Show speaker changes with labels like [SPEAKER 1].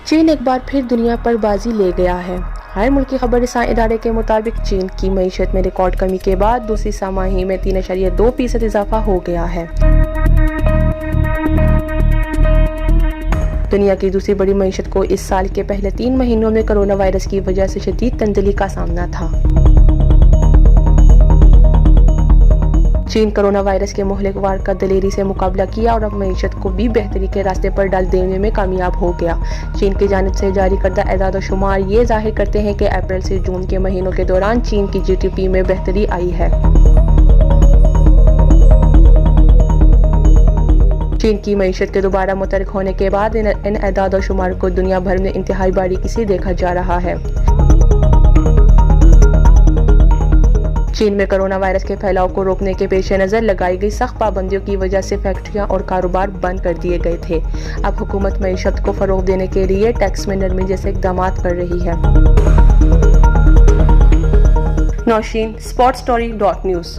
[SPEAKER 1] चीन एक बार फिर दुनिया पर बाजी ले गया है। हर मुल्की खबरसां इदारे के मुताबिक चीन की मईशत में रिकॉर्ड कमी के बाद दूसरी छमाही में 3.2% इजाफा हो गया है। दुनिया की दूसरी बड़ी मईशत को इस साल के पहले 3 महीनों में कोरोना वायरस की वजह से शदीद तंदली का सामना था। चीन कोरोना वायरस के मुहलिक वार का दलेरी से मुकाबला किया और अब मईशत को भी बेहतरी के रास्ते पर डाल देने में कामयाब हो गया। चीन की जानिब से जारी करदा एदाद शुमार ये जाहिर करते हैं कि अप्रैल से जून के महीनों के दौरान चीन की GDP में बेहतरी आई है। चीन की मईशत के दोबारा मुतहर्रिक होने के बाद इन एदाद शुमार को दुनिया भर में इंतहाई बारीकी से देखा जा रहा है। चीन में कोरोना वायरस के फैलाव को रोकने के पेश नज़र लगाई गई सख्त पाबंदियों की वजह से फैक्ट्रियां और कारोबार बंद कर दिए गए थे। अब हुकूमत मईशत को फरोग देने के लिए टैक्स में नरमी जैसे इक़दाम कर रही है। नौशीन, sportstory.news।